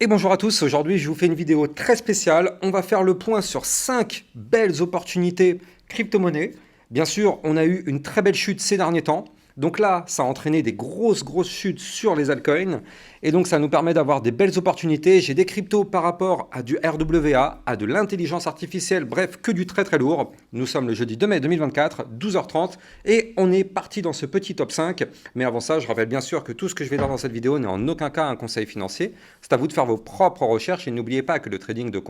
Et bonjour à tous, aujourd'hui je vous fais une vidéo très spéciale. On va faire le point sur 5 belles opportunités crypto-monnaies. Bien sûr, on a eu une très belle chute ces derniers temps. Donc là, ça a entraîné des grosses chutes sur les altcoins. Et donc ça nous permet d'avoir des belles opportunités. J'ai des cryptos par rapport à du RWA, à de l'intelligence artificielle, bref, que du très lourd. Nous sommes le jeudi 2 mai 2024, 12h30, et on est parti dans ce petit top 5. Mais avant ça, je rappelle bien sûr que tout ce que je vais dire dans cette vidéo n'est en aucun cas un conseil financier. C'est à vous de faire vos propres recherches et n'oubliez pas que le trading de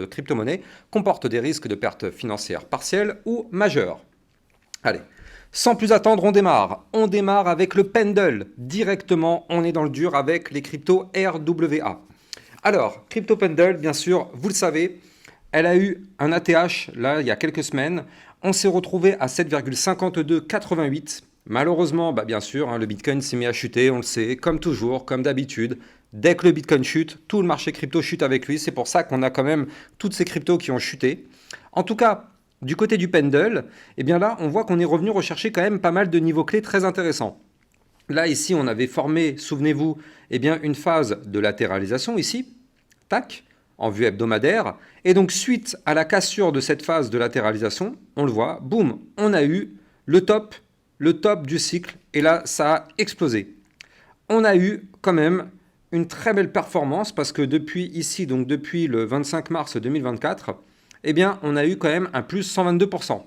crypto-monnaie comporte des risques de pertes financières partielles ou majeures. Allez, sans plus attendre, on démarre. On démarre avec le Pendle. Directement, on est dans le dur avec les cryptos RWA. Alors, Crypto Pendle, bien sûr, vous le savez, elle a eu un ATH, là, il y a quelques semaines. On s'est retrouvé à 7,5288. Malheureusement, bien sûr, le Bitcoin s'est mis à chuter, on le sait, comme toujours, comme d'habitude. Dès que le Bitcoin chute, tout le marché crypto chute avec lui. C'est pour ça qu'on a quand même toutes ces cryptos qui ont chuté. En tout cas, du côté du Pendle, eh bien là, on voit qu'on est revenu rechercher quand même pas mal de niveaux clés très intéressants. Là, ici, on avait formé, souvenez-vous, eh bien, une phase de latéralisation ici, tac, en vue hebdomadaire. Et donc, suite à la cassure de cette phase de latéralisation, on le voit, boum, on a eu le top du cycle. Et là, ça a explosé. On a eu quand même une très belle performance parce que depuis ici, donc depuis le 25 mars 2024, eh bien, on a eu quand même un plus 122%.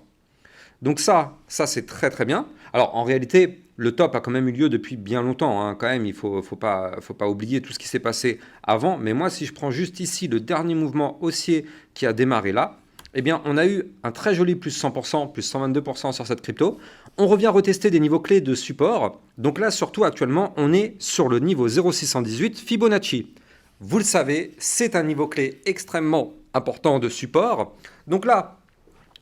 Donc ça c'est très bien. Alors en réalité, le top a quand même eu lieu depuis bien longtemps. Quand même, il faut pas oublier tout ce qui s'est passé avant. Mais moi, si je prends juste ici le dernier mouvement haussier qui a démarré là, eh bien, on a eu un très joli plus 100%, plus 122% sur cette crypto. On revient retester des niveaux clés de support. Donc là, surtout actuellement, on est sur le niveau 0,618 Fibonacci. Vous le savez, c'est un niveau clé extrêmement important de support. Donc là,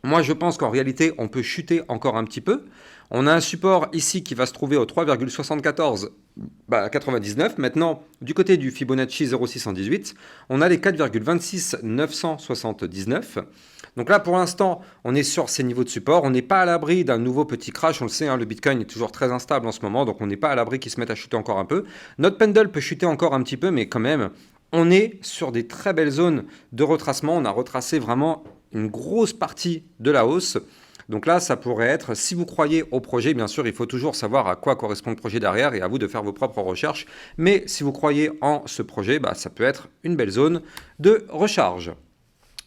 moi je pense qu'en réalité, on peut chuter encore un petit peu. On a un support ici qui va se trouver au 3,7499. Maintenant, du côté du Fibonacci 0,618, on a les 4,26979. Donc là, pour l'instant, on est sur ces niveaux de support. On n'est pas à l'abri d'un nouveau petit crash. On le sait, le Bitcoin est toujours très instable en ce moment, donc on n'est pas à l'abri qu'il se mette à chuter encore un peu. Notre pendule peut chuter encore un petit peu, mais quand même, on est sur des très belles zones de retracement. On a retracé vraiment une grosse partie de la hausse. Donc là, ça pourrait être, si vous croyez au projet, bien sûr, il faut toujours savoir à quoi correspond le projet derrière et à vous de faire vos propres recherches. Mais si vous croyez en ce projet, ça peut être une belle zone de recharge.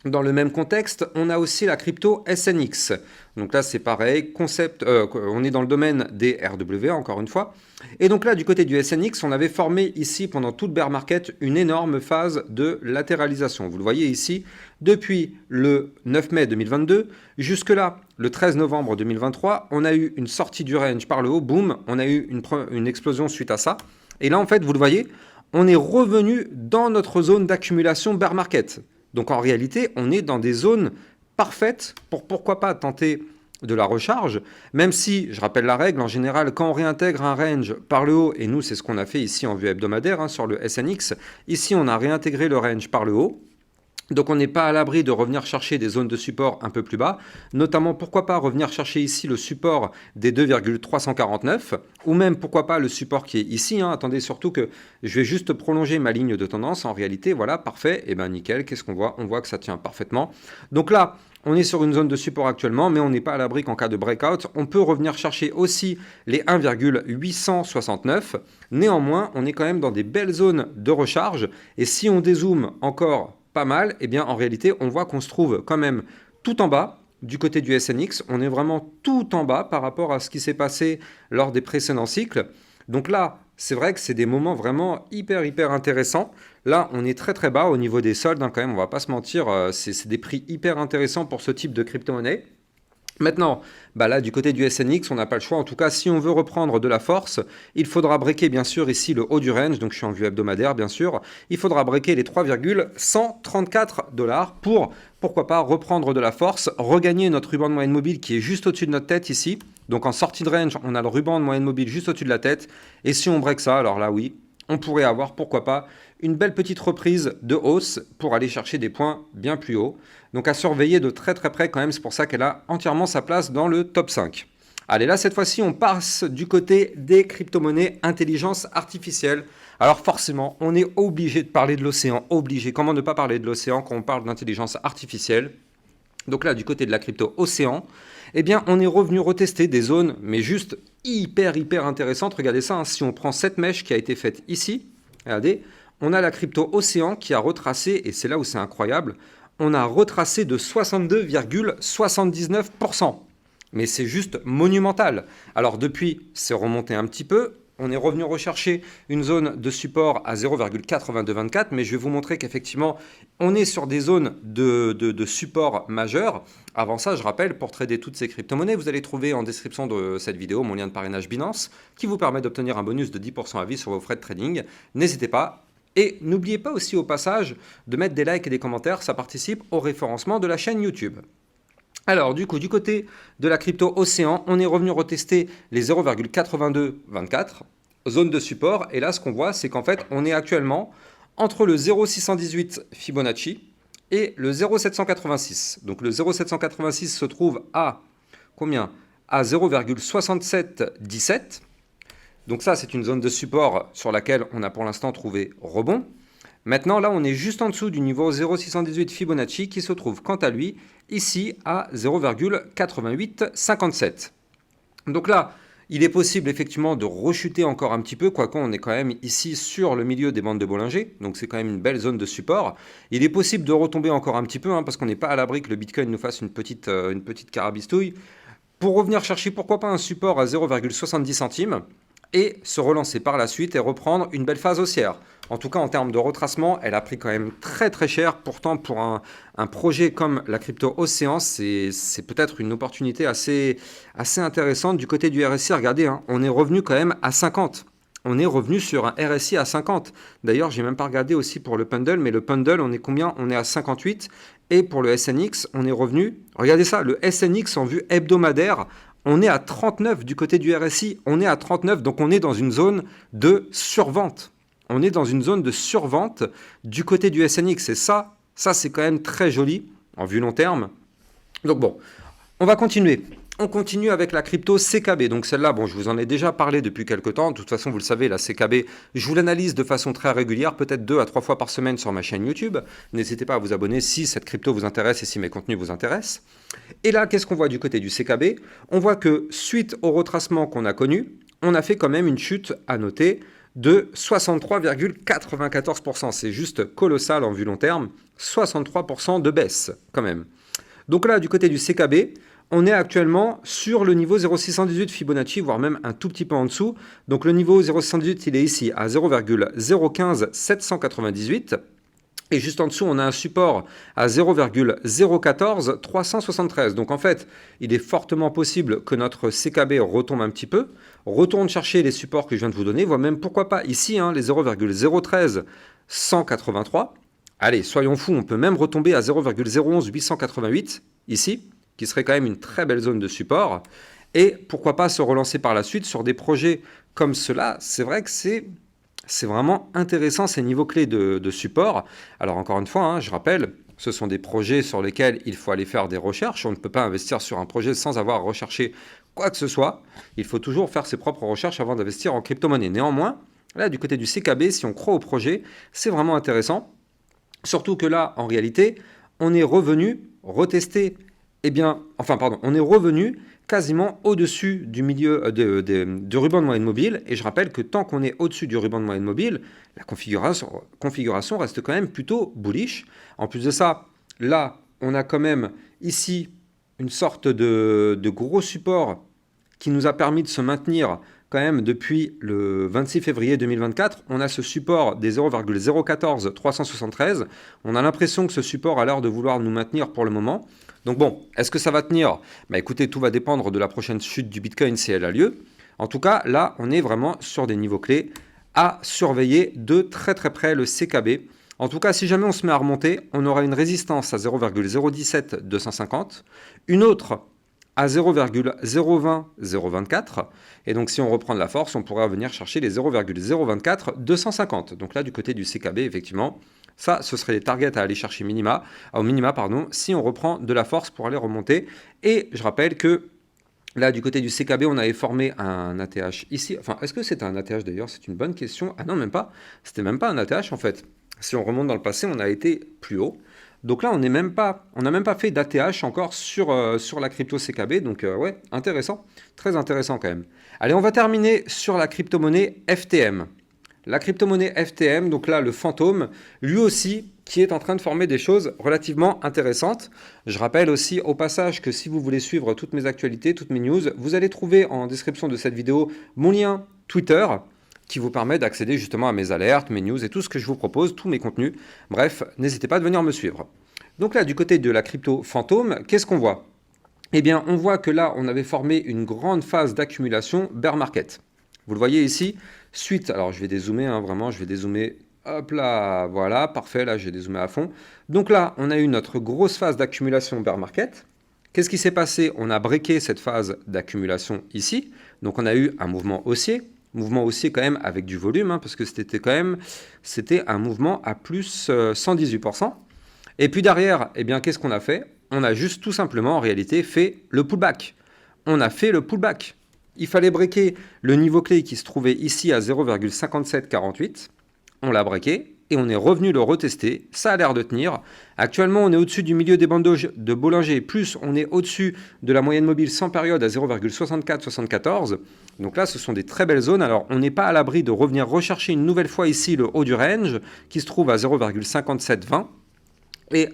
Dans le même contexte, on a aussi la crypto SNX. Donc là, c'est pareil, on est dans le domaine des RWA, encore une fois. Et donc là, du côté du SNX, on avait formé ici, pendant tout le bear market, une énorme phase de latéralisation. Vous le voyez ici, depuis le 9 mai 2022, jusque-là, le 13 novembre 2023, on a eu une sortie du range par le haut, boum, on a eu une explosion suite à ça. Et là, en fait, vous le voyez, on est revenu dans notre zone d'accumulation bear market. Donc en réalité, on est dans des zones parfaites pour pourquoi pas tenter de la recharge, même si, je rappelle la règle, en général, quand on réintègre un range par le haut, et nous c'est ce qu'on a fait ici en vue hebdomadaire sur le SNX, ici on a réintégré le range par le haut, donc on n'est pas à l'abri de revenir chercher des zones de support un peu plus bas, notamment pourquoi pas revenir chercher ici le support des 2,349, ou même pourquoi pas le support qui est ici. Attendez surtout que je vais juste prolonger ma ligne de tendance. En réalité, voilà, parfait, et nickel, qu'est-ce qu'on voit? On voit que ça tient parfaitement. Donc là, on est sur une zone de support actuellement, mais on n'est pas à l'abri qu'en cas de breakout, on peut revenir chercher aussi les 1,869. Néanmoins, on est quand même dans des belles zones de recharge, et si on dézoome encore pas mal, et bien en réalité, on voit qu'on se trouve quand même tout en bas du côté du SNX. On est vraiment tout en bas par rapport à ce qui s'est passé lors des précédents cycles. Donc là, c'est vrai que c'est des moments vraiment hyper intéressants. Là, on est très bas au niveau des soldes, quand même, on va pas se mentir. C'est des prix hyper intéressants pour ce type de crypto-monnaie. Maintenant, là du côté du SNX, on n'a pas le choix. En tout cas, si on veut reprendre de la force, il faudra breaker bien sûr ici le haut du range. Donc je suis en vue hebdomadaire bien sûr. Il faudra breaker les 3,134 $ pour, pourquoi pas, reprendre de la force, regagner notre ruban de moyenne mobile qui est juste au-dessus de notre tête ici. Donc en sortie de range, on a le ruban de moyenne mobile juste au-dessus de la tête. Et si on break ça, alors là oui, on pourrait avoir, pourquoi pas, une belle petite reprise de hausse pour aller chercher des points bien plus hauts. Donc à surveiller de très près quand même, c'est pour ça qu'elle a entièrement sa place dans le top 5. Allez, là, cette fois-ci, on passe du côté des crypto-monnaies intelligence artificielle. Alors forcément, on est obligé de parler de l'océan, obligé. Comment ne pas parler de l'océan quand on parle d'intelligence artificielle? Donc là, du côté de la crypto océan, eh bien, on est revenu retester des zones, mais juste hyper intéressantes. Regardez ça, hein, si on prend cette mèche qui a été faite ici, regardez, on a la crypto océan qui a retracé, et c'est là où c'est incroyable, on a retracé de 62,79%. Mais c'est juste monumental. Alors depuis, c'est remonté un petit peu. On est revenu rechercher une zone de support à 0,8224, mais je vais vous montrer qu'effectivement, on est sur des zones de support majeur. Avant ça, je rappelle, pour trader toutes ces crypto-monnaies, vous allez trouver en description de cette vidéo mon lien de parrainage Binance, qui vous permet d'obtenir un bonus de 10% à vie sur vos frais de trading. N'hésitez pas. Et n'oubliez pas aussi au passage de mettre des likes et des commentaires, ça participe au référencement de la chaîne YouTube. Alors du coup, du côté de la crypto océan, on est revenu retester les 0,8224, zone de support. Et là, ce qu'on voit, c'est qu'en fait, on est actuellement entre le 0,618 Fibonacci et le 0,786. Donc le 0,786 se trouve à combien? À 0,6717. Donc ça, c'est une zone de support sur laquelle on a pour l'instant trouvé rebond. Maintenant, là, on est juste en dessous du niveau 0,618 Fibonacci qui se trouve, quant à lui, ici à 0,8857. Donc là, il est possible effectivement de rechuter encore un petit peu, quoique on est quand même ici sur le milieu des bandes de Bollinger, donc c'est quand même une belle zone de support. Il est possible de retomber encore un petit peu, hein, parce qu'on n'est pas à l'abri que le Bitcoin nous fasse une petite carabistouille, pour revenir chercher pourquoi pas un support à 0,70 centimes, et se relancer par la suite et reprendre une belle phase haussière. En tout cas, en termes de retracement, elle a pris quand même très cher. Pourtant, pour un projet comme la crypto Océan, c'est peut-être une opportunité assez intéressante. Du côté du RSI, regardez, hein, on est revenu quand même à 50. On est revenu sur un RSI à 50. D'ailleurs, j'ai même pas regardé aussi pour le Pendle, mais le Pendle, on est combien? On est à 58. Et pour le SNX, on est revenu, regardez ça, le SNX en vue hebdomadaire, on est à 39 du côté du RSI, on est à 39, donc on est dans une zone de survente. On est dans une zone de survente du côté du SNX. Et ça c'est quand même très joli en vue long terme. Donc bon, on va continuer. On continue avec la crypto CKB. Donc celle-là, bon, je vous en ai déjà parlé depuis quelques temps. De toute façon, vous le savez, la CKB, je vous l'analyse de façon très régulière, peut-être 2 à 3 fois par semaine sur ma chaîne YouTube. N'hésitez pas à vous abonner si cette crypto vous intéresse et si mes contenus vous intéressent. Et là, qu'est-ce qu'on voit du côté du CKB? On voit que suite au retracement qu'on a connu, on a fait quand même une chute à noter de 63,94%. C'est juste colossal en vue long terme. 63% de baisse quand même. Donc là, du côté du CKB, on est actuellement sur le niveau 0,618 Fibonacci, voire même un tout petit peu en dessous. Donc le niveau 0,618, il est ici à 0,015798. Et juste en dessous, on a un support à 0,014373. Donc en fait, il est fortement possible que notre CKB retombe un petit peu, retourne chercher les supports que je viens de vous donner, voire même pourquoi pas ici, hein, les 0,013 183. Allez, soyons fous, on peut même retomber à 0,011 888 ici, qui serait quand même une très belle zone de support. Et pourquoi pas se relancer par la suite sur des projets comme cela. C'est vrai que c'est vraiment intéressant ces niveaux clés de support. Alors encore une fois, hein, je rappelle, ce sont des projets sur lesquels il faut aller faire des recherches. On ne peut pas investir sur un projet sans avoir recherché quoi que ce soit. Il faut toujours faire ses propres recherches avant d'investir en crypto-monnaie. Néanmoins, là, du côté du CKB, si on croit au projet, c'est vraiment intéressant. Surtout que là, en réalité, on est revenu retester, on est revenu quasiment au-dessus du milieu du ruban de moyenne mobile. Et je rappelle que tant qu'on est au-dessus du ruban de moyenne mobile, la configuration reste quand même plutôt bullish. En plus de ça, là, on a quand même ici une sorte de gros support qui nous a permis de se maintenir quand même depuis le 26 février 2024. On a ce support des 0,014 373. On a l'impression que ce support a l'air de vouloir nous maintenir pour le moment. Donc bon, est-ce que ça va tenir? Bah écoutez, tout va dépendre de la prochaine chute du Bitcoin si elle a lieu. En tout cas, là, on est vraiment sur des niveaux clés à surveiller de très près le CKB. En tout cas, si jamais on se met à remonter, on aura une résistance à 0,017 250, une autre à 0,020 024, et donc si on reprend de la force, on pourra venir chercher les 0,024 250. Donc là, du côté du CKB, effectivement, ça, ce serait les targets à aller chercher au minima, si on reprend de la force pour aller remonter. Et je rappelle que Là, du côté du CKB, on avait formé un ATH ici. Enfin, est-ce que c'était un ATH d'ailleurs? C'est une bonne question. Ah non, même pas. C'était même pas un ATH en fait. Si on remonte dans le passé, on a été plus haut. Donc là, on n'a même pas fait d'ATH encore sur la crypto CKB. Donc ouais, intéressant. Très intéressant quand même. Allez, on va terminer sur la crypto-monnaie FTM. La crypto-monnaie FTM, donc là, le fantôme, lui aussi, qui est en train de former des choses relativement intéressantes. Je rappelle aussi au passage que si vous voulez suivre toutes mes actualités, toutes mes news, vous allez trouver en description de cette vidéo mon lien Twitter qui vous permet d'accéder justement à mes alertes, mes news et tout ce que je vous propose, tous mes contenus. Bref, n'hésitez pas à venir me suivre. Donc là, du côté de la crypto fantôme, qu'est-ce qu'on voit? Eh bien, on voit que là, on avait formé une grande phase d'accumulation bear market. Vous le voyez ici, suite, alors je vais dézoomer, hein, vraiment, je vais dézoomer, hop là, voilà, parfait, là j'ai dézoomé à fond. Donc là, on a eu notre grosse phase d'accumulation bear market. Qu'est-ce qui s'est passé? On a breaké cette phase d'accumulation ici, donc on a eu un mouvement haussier quand même avec du volume, hein, parce que c'était un mouvement à plus 118%. Et puis derrière, eh bien, qu'est-ce qu'on a fait? On a juste tout simplement en réalité fait le pullback. On a fait le pullback. Il fallait breaker le niveau clé qui se trouvait ici à 0,5748. On l'a breaké et on est revenu le retester. Ça a l'air de tenir. Actuellement, on est au-dessus du milieu des bandes de Bollinger, plus on est au-dessus de la moyenne mobile sans période à 0,6474. Donc là, ce sont des très belles zones. Alors, on n'est pas à l'abri de revenir rechercher une nouvelle fois ici le haut du range qui se trouve à 0,5720. Et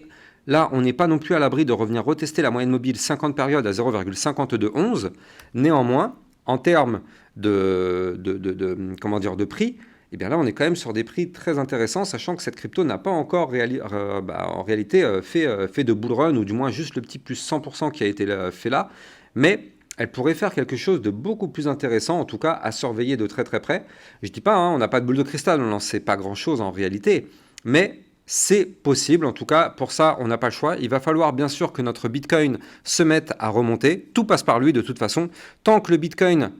là, on n'est pas non plus à l'abri de revenir retester la moyenne mobile 50 périodes à 0,5211. Néanmoins, en termes de prix, eh bien là, on est quand même sur des prix très intéressants, sachant que cette crypto n'a pas encore en réalité fait de bull run, ou du moins juste le petit plus 100% qui a été fait là. Mais elle pourrait faire quelque chose de beaucoup plus intéressant, en tout cas à surveiller de très très près. Je ne dis pas, hein, on n'a pas de boule de cristal, on n'en sait pas grand-chose en réalité, mais c'est possible, en tout cas, pour ça, on n'a pas le choix. Il va falloir bien sûr que notre Bitcoin se mette à remonter. Tout passe par lui de toute façon. Tant que le Bitcoin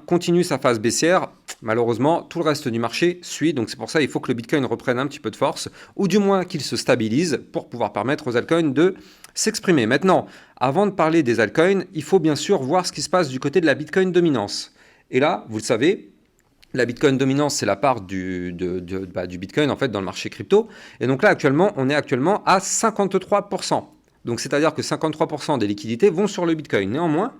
continue sa phase baissière, malheureusement, tout le reste du marché suit. Donc c'est pour ça qu'il faut que le Bitcoin reprenne un petit peu de force, ou du moins qu'il se stabilise pour pouvoir permettre aux altcoins de s'exprimer. Maintenant, avant de parler des altcoins, il faut bien sûr voir ce qui se passe du côté de la Bitcoin dominance. Et là, vous le savez, la Bitcoin dominance, c'est la part du Bitcoin en fait dans le marché crypto. Et donc là, on est actuellement à 53%. Donc c'est-à-dire que 53% des liquidités vont sur le Bitcoin. Néanmoins,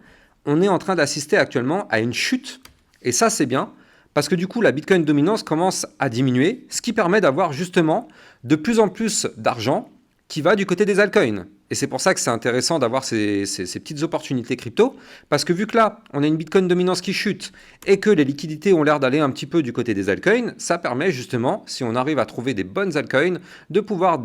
on est en train d'assister actuellement à une chute. Et ça, c'est bien, parce que du coup, la Bitcoin dominance commence à diminuer, ce qui permet d'avoir justement de plus en plus d'argent qui va du côté des altcoins. Et c'est pour ça que c'est intéressant d'avoir ces petites opportunités crypto, parce que vu que là, on a une Bitcoin dominance qui chute et que les liquidités ont l'air d'aller un petit peu du côté des altcoins, ça permet justement, si on arrive à trouver des bonnes altcoins, de pouvoir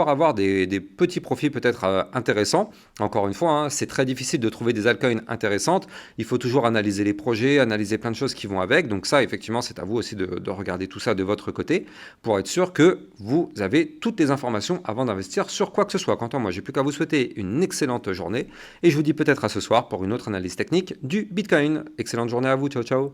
avoir des petits profits peut-être intéressants. Encore une fois, hein, c'est très difficile de trouver des altcoins intéressantes. Il faut toujours analyser les projets, analyser plein de choses qui vont avec. Donc ça, effectivement, c'est à vous aussi de regarder tout ça de votre côté pour être sûr que vous avez toutes les informations avant d'investir sur quoi que ce soit. Quant à moi, j'ai plus qu'à vous souhaiter une excellente journée et je vous dis peut-être à ce soir pour une autre analyse technique du Bitcoin. Excellente journée à vous, ciao ciao.